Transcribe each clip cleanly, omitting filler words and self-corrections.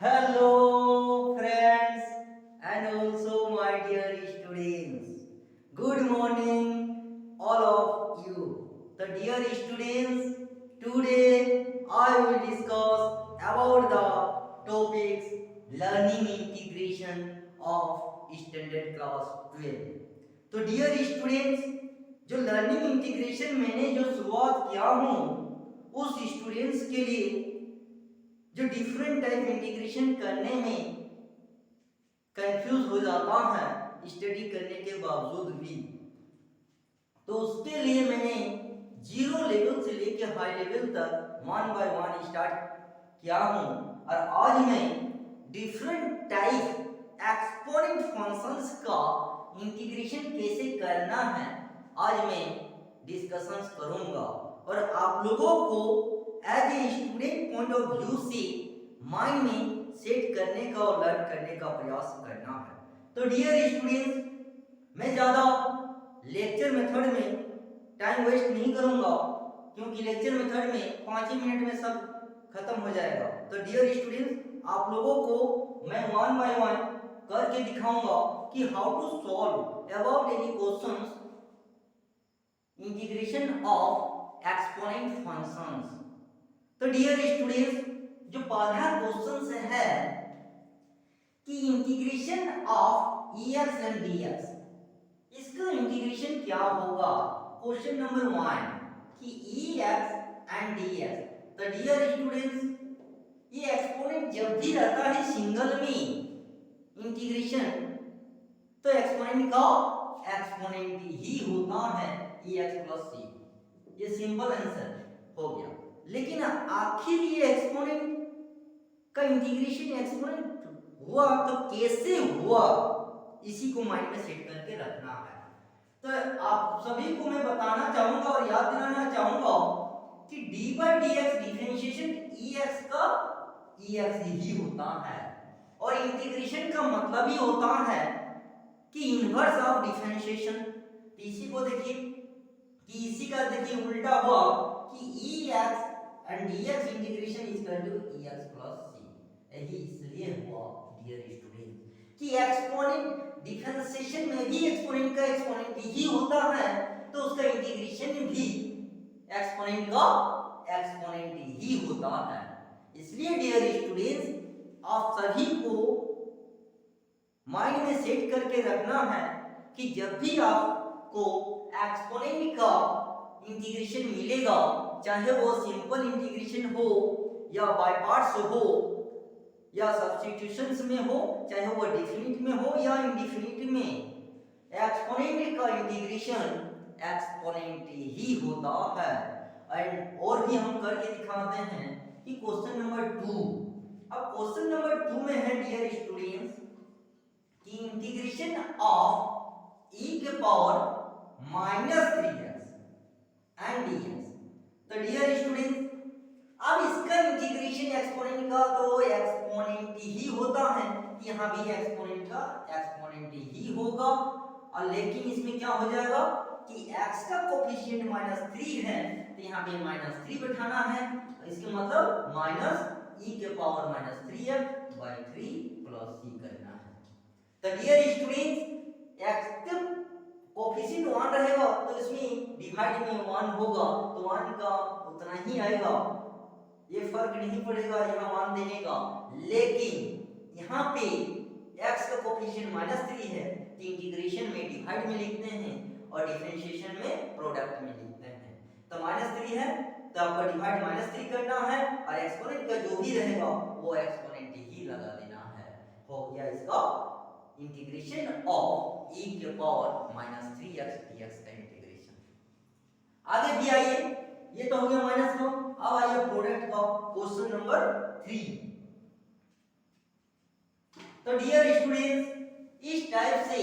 Hello, friends, and also my dear students. Good morning, all of you. The dear students, today I will discuss about the topics learning integration of standard class 12. तो dear students, जो learning integration मैंने जो शुरुआत किया हूँ उस students के लिए जो डिफरेंट टाइप इंटीग्रेशन करने में कंफ्यूज हो जाता है स्टडी करने के बावजूद भी, तो उसके लिए मैंने जीरो लेवल से लेकर हाई लेवल तक वन बाय वन स्टार्ट किया हूं। और आज मैं डिफरेंट टाइप एक्सपोनेंट फंक्शंस का इंटीग्रेशन कैसे करना है आज मैं डिस्कशंस करूंगा और आप लोगों को as a student point of view से माइंड में सेट करने का और लर्न करने का प्रयास करना है। तो डियर स्टूडेंट्स, मैं ज़्यादा लेक्चर मेथड में टाइम वेस्ट नहीं करूंगा क्योंकि लेक्चर मेथड में 5 ही मिनट में सब खत्म हो जाएगा। तो डियर स्टूडेंट्स, आप लोगों को मैं वन बाय वन करके दिखाऊंगा कि how to solve about any questions integration of exponent functions. तो डियर स्टूडेंट्स, जो पहला क्वेश्चन है कि integration of x and dx, इसका इंटीग्रेशन क्या होगा। क्वेश्चन नंबर 1 कि एक्स एंड dx। तो डियर स्टूडेंट्स, ये एक्सपोनेंट जब भी रहता है सिंगल में इंटीग्रेशन, तो एक्सपोनेंट का एक्सपोनेंट ही होता है एक्स प्लस सी। ये सिंपल आंसर हो गया। लेकिन आखिर ये एक्सपोनेंट का इंटीग्रेशन एक्सपोनेंट हुआ तो कैसे हुआ, इसी को माइंड में सेट करके रखना है। तो आप सभी को मैं बताना चाहूंगा और याद दिलाना चाहूंगा कि D by D x differentiation E x का ई एक्स ही होता है और इंटीग्रेशन का मतलब ही होता है कि इनवर्स ऑफ डिफरेंशिएशन। इसी को देखिए कि इसी का देखिए उल्टा हुआ कि e x and d x integration is equal to e x plus c. यही इसलिए हुआ डियर स्टूडेंट कि एक्सपोनेंट डिफरेंशिएशन में भी एक्सपोनेंट का एक्सपोनेंट ही होता है, तो उसका इंटीग्रेशन भी एक्सपोनेंट का एक्सपोनेंट ही होता है। इसलिए डियर स्टूडेंट्स, आप सभी को माइंड में सेट करके रखना है कि जब भी आपको एक्सपोनेंट का इंटीग्रेशन मिलेगा, चाहे वो सिंपल इंटीग्रेशन हो या बाय पार्ट्स हो या सब्स्टिट्यूशंस में हो, चाहे वो डेफिनिट में हो या इनडेफिनिट में, एक्सपोनेंट का इंटीग्रेशन एक्सपोनेंट ही होता है। एंड और भी हम करके दिखाते हैं कि क्वेश्चन नंबर 2। अब क्वेश्चन नंबर 2 में है डियर स्टूडेंट्स कि इंटीग्रेशन ऑफ e के पावर -3x एंड dx। तो डियर स्टूडेंट्स, अब इसका इंटीग्रेशन एक्सपोनेंट का तो एक्सपोनेंट ही होता है, यहाँ भी एक्सपोनेंट का एक्सपोनेंट ही होगा। और लेकिन इसमें क्या हो जाएगा कि x का कोफिशिएंट -3 है, तो यहाँ पे -3 बैठाना है। इसके मतलब -e के power -3x by 3 plus c करना है। तो डियर स्टूडेंट्स, x का कोफिशिएंट 1 रहेगा तो इसमें डिवाइड में 1 होगा, तो 1 का उतना ही आएगा, ये फर्क नहीं पड़ेगा यहाँ 1 देने का। लेकिन यहाँ पे x का कोफिशिएंट -3 है, तो इंटीग्रेशन में डिवाइड में लिखते हैं और डिफरेंशिएशन में प्रोडक्ट में लिखते हैं। तो -3 है तो आपका डिवाइड -3 करना है और एक्सपोनेंट का जो भी रहेगा वो एक्सपोनेंट ही लगा देना है। हो गया इसका इंटीग्रेशन ऑफ e के पावर -3x dx का इंटीग्रेशन। आगे भी आइए, ये तो हो गया माइनस का। अब आइए प्रोडक्ट का क्वेश्चन नंबर 3। तो डियर स्टूडेंट्स, इस टाइप से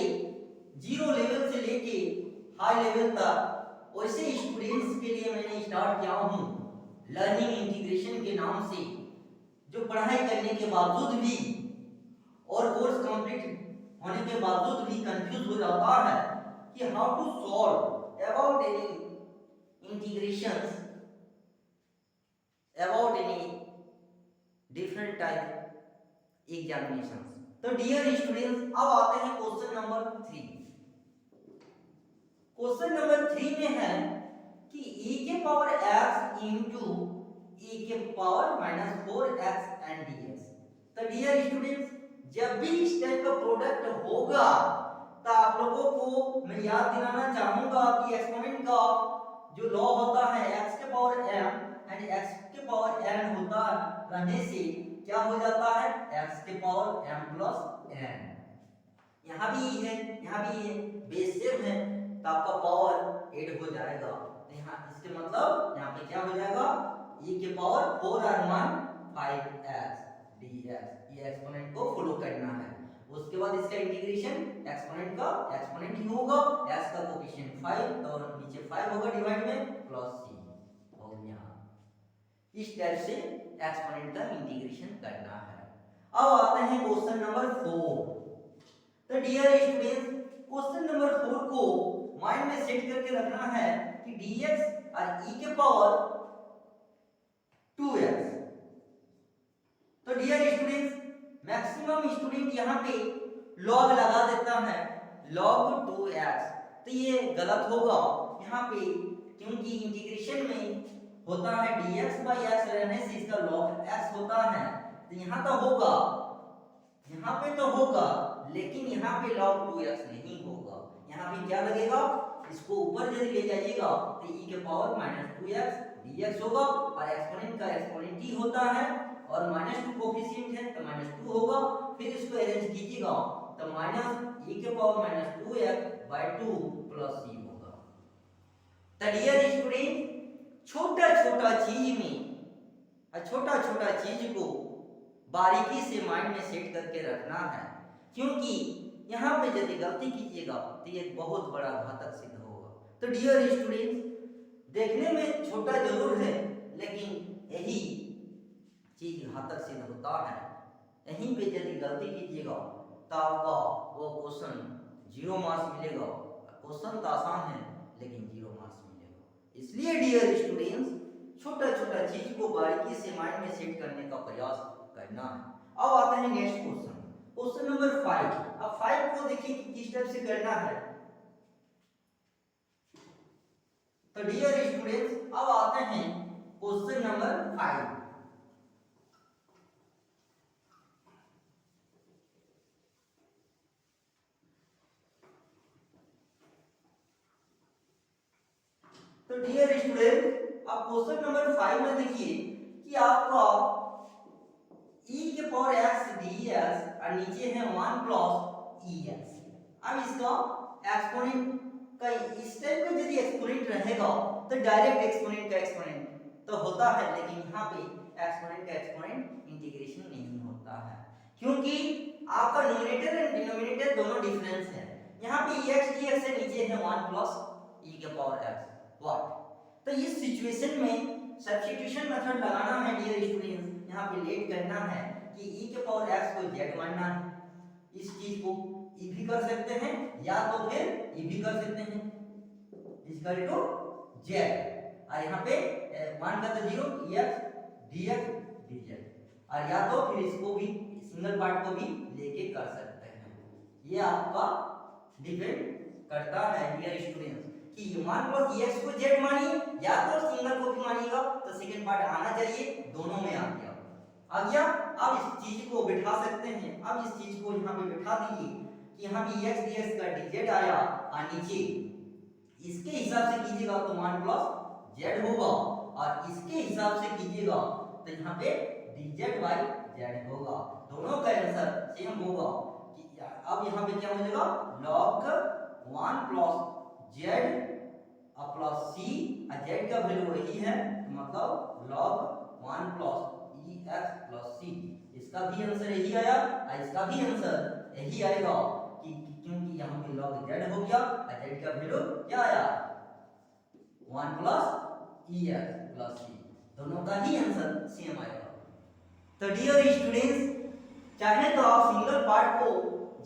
जीरो लेवल से लेके हाई लेवल तक वैसे स्टूडेंट्स के लिए मैंने स्टार्ट किया हूं लर्निंग इंटीग्रेशन के नाम से, जो पढ़ाई करने के बावजूद भी और कोर्स कंप्लीट होने के बावजूद भी कंफ्यूज हो जाता है कि how to solve about any integrations about any different type examination. तो डियर स्टूडेंट्स, अब आते हैं क्वेश्चन नंबर 3। क्वेश्चन नंबर 3 में है कि e के पावर x इंटू e के power minus 4x and dx। तो डियर स्टूडेंट्स, जब भी इस टाइप का प्रोडक्ट होगा तो आप लोगों को मैं याद दिलाना चाहूंगा कि एक्सपोनेंट का जो लॉ होता है x के पावर m एंड x के पावर n होता रहने से क्या हो जाता है x के पावर m प्लस n। यहाँ भी है, यहाँ भी है, बेस सेम है तो आपका पावर ऐड हो जाएगा। तो यहाँ इसके मतलब यहाँ पे क्या हो जाएगा e के पावर 4 और 1 5x dx। ये एक्सपोनेंट को फॉलो करना है। उसके बाद इसका इंटीग्रेशन एक्सपोनेंट का एक्सपोनेंट ही होगा, x का कोएफिशिएंट 5 तो नीचे 5 होगा डिवाइड में प्लस c हो गया। इस टाइप से एक्सपोनेंट का इंटीग्रेशन करना है। अब आते हैं क्वेश्चन नंबर 4। तो डियर स्टूडेंट्स, क्वेश्चन नंबर 4 को माइंड में सेट करके रखना है कि dx और e के पावर 2x। तो डियर स्टूडेंट्स, मैक्सिमम स्टूडेंट यहाँ पे log लगा देता है log 2x, तो ये गलत होगा यहाँ पे, क्योंकि इंटीग्रेशन में होता है dx by x रहने से इसका log x होता है। तो यहाँ तो होगा, यहाँ पे तो होगा, लेकिन यहाँ पे log 2x नहीं होगा। यहाँ पे क्या लगेगा, इसको ऊपर यदि ले जाइएगा तो e के पावर माइनस 2x dx होगा और एक्सपोनेंट का एक्सपोनेंट ही होता है और माइनस 2 कोफिशिएंट है तो माइनस 2 होगा। फिर इसको अरेंज कीजिएगा तो माइनस e के power minus 2x by 2 plus c होगा। तो डियर स्टूडेंट, छोटा छोटा चीज में छोटा छोटा चीज को बारीकी से माइंड में सेट करके रखना है, क्योंकि यहाँ पे यदि गलती कीजिएगा तो ये बहुत बड़ा घातक सिद्ध होगा। तो डियर स्टूडेंट्स, देखने में छोटा जरूर है लेकिन यही चीज घातक सिद्ध होता है। यहीं पे यदि गलती कीजिएगा तो आपका वो क्वेश्चन 0 मार्क्स मिलेगा। क्वेश्चन तो आसान है लेकिन 0 मार्क्स मिलेगा। इसलिए डियर स्टूडेंट्स, छोटा छोटा चीज को बारीकी से माइंड में सेट करने का प्रयास करना है। अब आते हैं नेक्स्ट क्वेश्चन, क्वेश्चन नंबर 5। अब 5 को देखिए कि किस टाइप से करना है। तो डियर स्टूडेंट्स, अब आते हैं क्वेश्चन नंबर 5। तो डियर स्टूडेंट, अब क्वेश्चन नंबर 5 में देखिए कि आपका e के पावर x dx और नीचे है 1 प्लस ex। अब इसका एक्सपोनेंट का इस टाइप का यदि एक्सपोनेंट रहेगा तो डायरेक्ट एक्सपोनेंट का एक्सपोनेंट तो होता है, लेकिन यहाँ पे एक्सपोनेंट का एक्सपोनेंट इंटीग्रेशन नहीं होता है, क्योंकि आपका न्यूमरेटर एंड डिनोमिनेटर दोनों डिफरेंस है। यहाँ पे ex dx से नीचे है 1 प्लस e के पावर x व्हाट। तो इस सिचुएशन में सब्स्टिट्यूशन मेथड लगाना है डियर स्टूडेंट्स। यहाँ पे लेट करना है कि e के पावर x को z मानना है। इस चीज को e भी कर सकते हैं या तो फिर e भी कर सकते हैं इक्वल टू z, और यहाँ पे मान का तो 0 ex dx dz, और या तो फिर इसको भी सिंगल पार्ट को भी लेके कर सकते हैं। ये आपका डिपेंड करता है डियर स्टूडेंट्स कि मान प्लस ex को z मानिए या तो सिंगल को भी मानिएगा, तो सेकंड पार्ट आना चाहिए, दोनों में आ गया। अब इस चीज को बिठा सकते हैं। अब इस चीज को यहाँ पे बिठा दीजिए कि यहाँ पे ex dx का dz आया और नीचे इसके हिसाब से कीजिएगा तो मान प्लस z होगा, और इसके हिसाब से कीजिएगा तो यहाँ पे dz by z होगा। दोनों का आंसर सेम होगा कि अब यहाँ पे क्या मिलेगा log 1 plus z plus c, और z का वैल्यू वही है तो मतलब log 1 plus ex plus c। इसका भी आंसर यही आया और इसका भी आंसर यही आएगा कि क्योंकि यहाँ पे log z हो गया और z का वैल्यू क्या आया 1 प्लस ex प्लस c, दोनों का ही आंसर सेम आएगा। तो डियर स्टूडेंट्स, चाहे तो आप सिंगल पार्ट को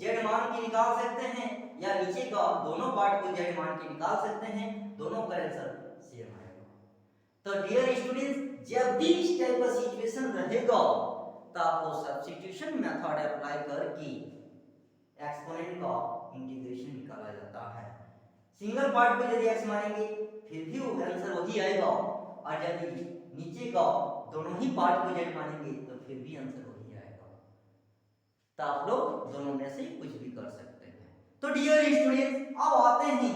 z मान के निकाल सकते हैं या नीचे का दोनों पार्ट को z मान के निकाल सकते हैं, दोनों का आंसर सेम आएगा। तो डियर स्टूडेंट्स, जब भी इस टाइप का सिचुएशन रहेगा तो आपको सब्स्टिट्यूशन मेथड अप्लाई करके एक्सपोनेंट का इंटीग्रेशन निकाला जाता है। सिंगल पार्ट पे यदि x मानेंगे फिर भी वो आंसर वही आएगा, और यदि नीचे का दोनों ही पार्ट को z मानेंगे तो फिर भी आंसर वही आएगा। तो आप लोग दोनों में से कुछ भी कर सकते हैं। तो डियर स्टूडेंट्स, अब आते हैं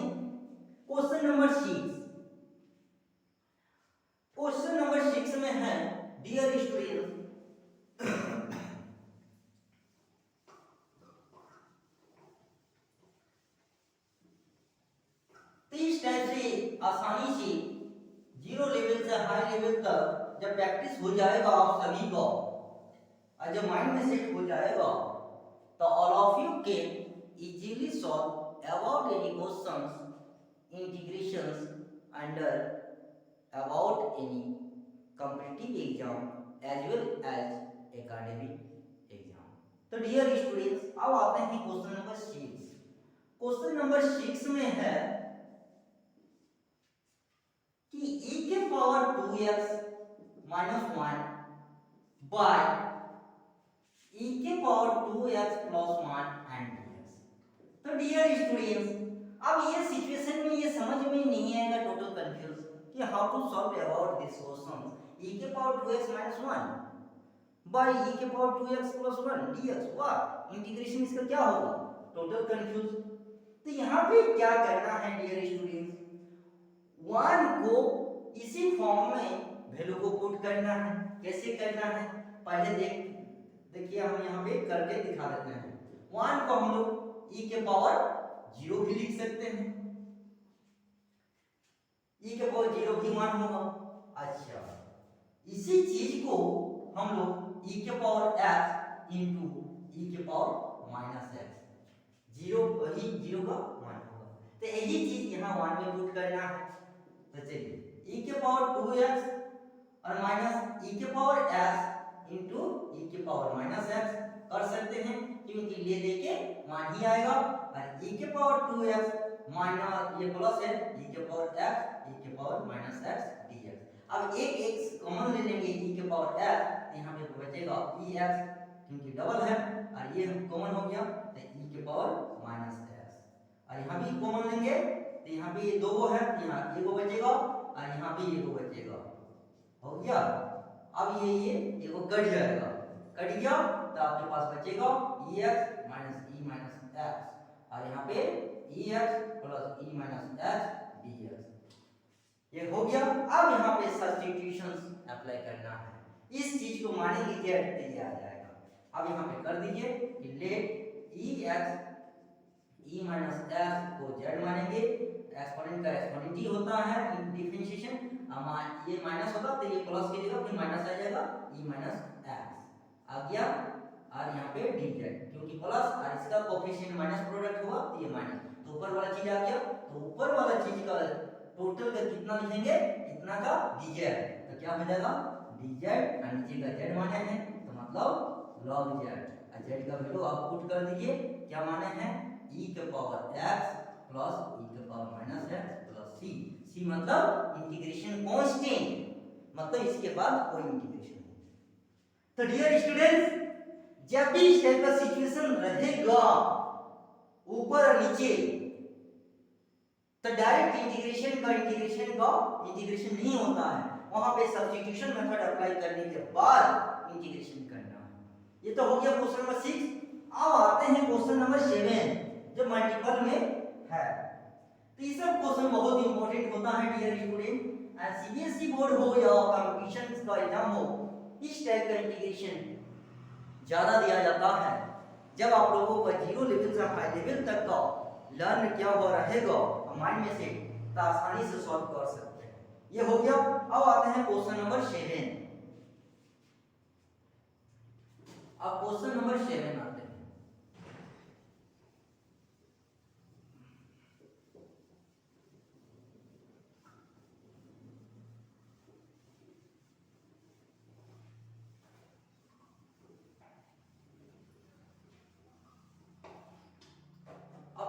क्वेश्चन नंबर 6। क्वेश्चन नंबर 6 में है डियर स्टूडेंट्स, तो इस टाइप से आसानी से जीरो लेवल से हाई लेवल तक जब प्रैक्टिस हो जाएगा आप सभी को, और जब माइंड में सेट हो जाएगा, तो all of you can easily solve about any questions, integrations under about any competitive exam as well as academic exam. तो डियर स्टूडेंट्स, अब आते हैं क्वेश्चन नंबर 6। क्वेश्चन नंबर 6 में है कि e के power 2x minus 1 by e के power 2x plus 1 and dx। तो डियर स्टूडेंट्स, अब ये सिचुएशन में ये समझ में नहीं आएगा, टोटल कंफ्यूज कि how to solve about this question. e के power 2x minus 1 by e के पावर 2x प्लस 1 dx, वाह इंटीग्रेशन इसका क्या होगा, टोटल कंफ्यूज। तो यहाँ पे क्या करना है डियर स्टूडेंट्स, 1 को इसी फॉर्म में वैल्यू को पुट करना है। कैसे करना है पहले देखिए हम यहाँ पे करके दिखा देते हैं। 1 को हम लोग e के पावर 0 भी लिख सकते हैं, e के पावर 0 भी 1 होगा। अच्छा, इसी चीज को हम लोग e के पावर x इंटू e के पावर माइनस x, 0 वही 0 का 1 होगा। तो यही चीज यहाँ 1 में पुट करना है। तो चलिए e के पावर 2x और माइनस e के पावर x इंटू e के पावर माइनस x कर सकते हैं, क्योंकि ले देके 1 ही आएगा। और e के पावर 2x माइनस ये प्लस है e के पावर x e के पावर माइनस x dx। अब एक x कॉमन ले लेंगे e के पावर x, यहाँ पे बचेगा ex क्योंकि डबल है, और ये कॉमन हो गया तो e के पावर माइनस x, और यहाँ भी कॉमन लेंगे तो यहाँ पे ये 2 है, यहाँ ये को बचेगा और यहाँ पे ये को बचेगा, हो गया। अब ये को कट जाएगा, कट गया तो आपके पास बचेगा ex minus e minus x, और यहाँ पे ex plus e minus x dx, ये हो गया। अब यहाँ पे सब्स्टिट्यूशंस अप्लाई करना है, इस चीज को मानेंगे z तो ये आ जाएगा। अब यहाँ पे कर दीजिए कि let ex e minus x को z मानेंगे, एक्सपोनेंट का एक्सपोनेंट ही होता है डिफरेंशिएशन, ये माइनस होगा तो ये प्लस की जगह फिर माइनस आ जाएगा e माइनस x आ गया, और यहाँ पे dz क्योंकि प्लस और इसका कोएफिशिएंट माइनस प्रोडक्ट हुआ तो ये माइनस, तो ऊपर वाला चीज आ गया। तो ऊपर वाला चीज का टोटल का कितना लिखेंगे, इतना का dz, तो क्या हो जाएगा dz, और नीचे का z माने हैं तो मतलब log z, और z का वैल्यू आप पुट कर दीजिए, क्या माने हैं e के पावर x प्लस e के power minus x plus c मतलब इंटीग्रेशन कांस्टेंट, मतलब इसके बाद कोई इंटीग्रेशन नहीं। तो डियर स्टूडेंट्स, जब भी इस टाइप का सिचुएशन रहेगा ऊपर और नीचे, तो डायरेक्ट इंटीग्रेशन नहीं होता है, वहां पे सब्स्टिट्यूशन मेथड अप्लाई करने के बाद इंटीग्रेशन करना है। ये तो हो गया क्वेश्चन नंबर 6। अब आते हैं क्वेश्चन नंबर 7 जो मल्टीपल में है। तो ये सब क्वेश्चन बहुत इंपॉर्टेंट होता है dear student, and CBSE board हो या कंपटीशन का एग्जाम हो, इस टाइप का इंटीग्रेशन ज्यादा दिया जाता है। जब आप लोगों का जीरो लेवल से हाई लेवल तक का लर्न क्या हुआ रहेगा माइंड में से, तो आसानी से सॉल्व कर सकते हैं। ये हो गया। अब आते हैं क्वेश्चन नंबर 7। अब क्वेश्चन नंबर 7 आते हैं।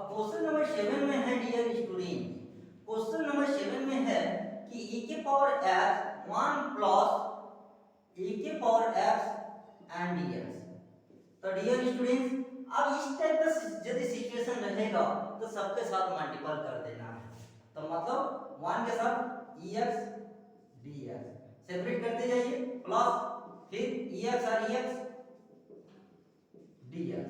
क्वेश्चन नंबर 7 में है डियर स्टूडेंट, क्वेश्चन नंबर 7 में है कि e के पावर x 1 प्लस e के पावर x एंड dx। तो डियर स्टूडेंट्स, अब इस टाइप का यदि सिचुएशन रहेगा तो सबके साथ मल्टीपल कर देना है। तो मतलब 1 के साथ ex dx सेपरेट करते जाइए, प्लस फिर ex और ex dx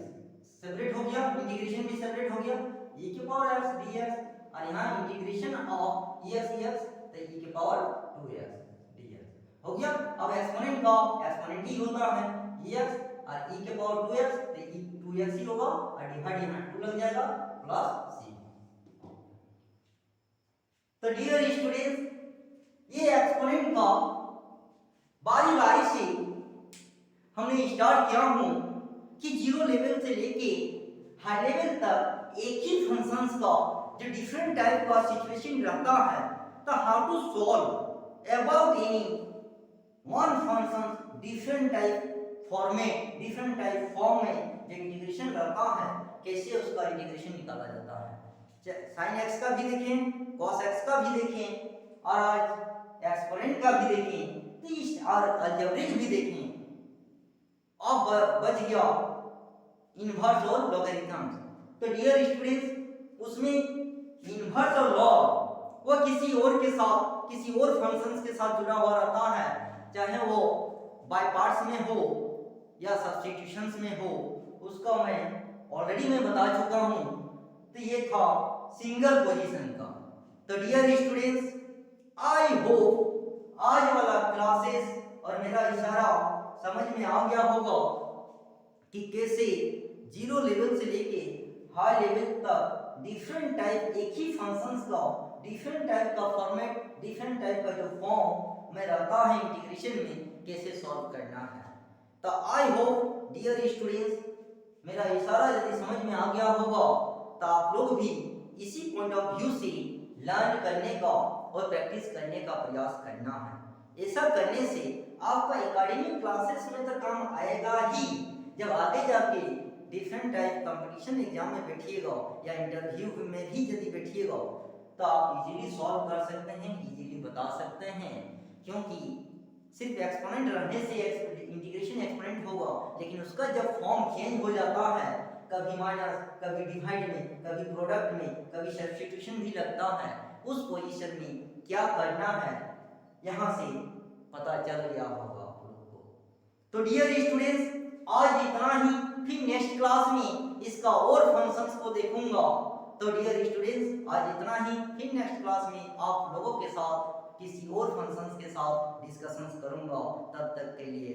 सेपरेट हो गया, इंटीग्रेशन भी सेपरेट हो गया, e के पावर x dx, और यहाँ इंटीग्रेशन ऑफ ex ex तो e के पावर 2x dx हो गया। अब एक्सपोनेंट का एक्सपोनेंट ही होता है ex और e के पावर 2x तो e 2x ही होगा और डिवाइड यहाँ 2 लग जाएगा प्लस c। तो डियर स्टूडेंट्स, ये एक्सपोनेंट का बारी बारी से हमने स्टार्ट किया हूं कि जीरो लेवल से लेके हाई लेवल तक एक ही फंक्शंस का जो डिफरेंट टाइप का सिचुएशन रहता है, तो how to solve about any one function different type format, different type form में जो इंटीग्रेशन रहता है, कैसे उसका इंटीग्रेशन निकाला जाता है। साइन एक्स का भी देखें, कॉस एक्स का भी देखें और आज एक्सपोनेंट का भी देखें, तो इस और अलजेब्रिक भी देखें। अब बच गया इनवर्स और लॉगरिथम्स। तो डियर स्टूडेंट्स, उसमें इनवर्स और लॉग वो किसी और के साथ, किसी और फंक्शंस के साथ जुड़ा हुआ रहता है, चाहे वो बाय पार्ट्स में हो या सब्स्टिट्यूशंस में हो, उसका मैं ऑलरेडी बता चुका हूं। तो ये था सिंगल पोजीशन का। तो डियर स्टूडेंट्स, आई होप आज वाला क्लासेस और मेरा इशारा समझ में आ गया होगा कि कैसे जीरो लेवल से लेके हाई लेवल तक डिफरेंट टाइप एक ही फंक्शंस का डिफरेंट टाइप का फॉर्मेट, डिफरेंट टाइप का जो फॉर्म में रहता है इंटीग्रेशन में, कैसे सॉल्व करना है। तो आई होप डियर स्टूडेंट्स, मेरा इशारा यदि समझ में आ गया होगा तो आप लोग भी इसी पॉइंट ऑफ व्यू से लर्न करने का और प्रैक्टिस करने का प्रयास करना है। ऐसा करने से आपका एकेडमिक क्लासेस में तो काम आएगा ही, जब आगे जाके डिफरेंट टाइप कंपटीशन एग्जाम में बैठिएगा या इंटरव्यू में भी यदि बैठिएगा तो आप इजीली सॉल्व कर सकते हैं, इजीली बता सकते हैं। क्योंकि सिर्फ एक्सपोनेंट रहने से इंटीग्रेशन एक्सपोनेंट होगा, लेकिन उसका जब फॉर्म चेंज हो जाता है, कभी माइनस, कभी डिवाइड में, कभी प्रोडक्ट में, कभी सब्स्टिट्यूशन भी लगता है, उस पोजीशन में क्या करना है यहाँ से पता चल गया होगा आप लोग को। तो डियर स्टूडेंट्स, आज इतना ही, फिर नेक्स्ट क्लास में इसका और फंक्शंस को देखूंगा। तो डियर स्टूडेंट्स, आज इतना ही, फिर नेक्स्ट क्लास में आप लोगों के साथ किसी और फंक्शंस के साथ डिस्कशंस करूंगा। तब तक के लिए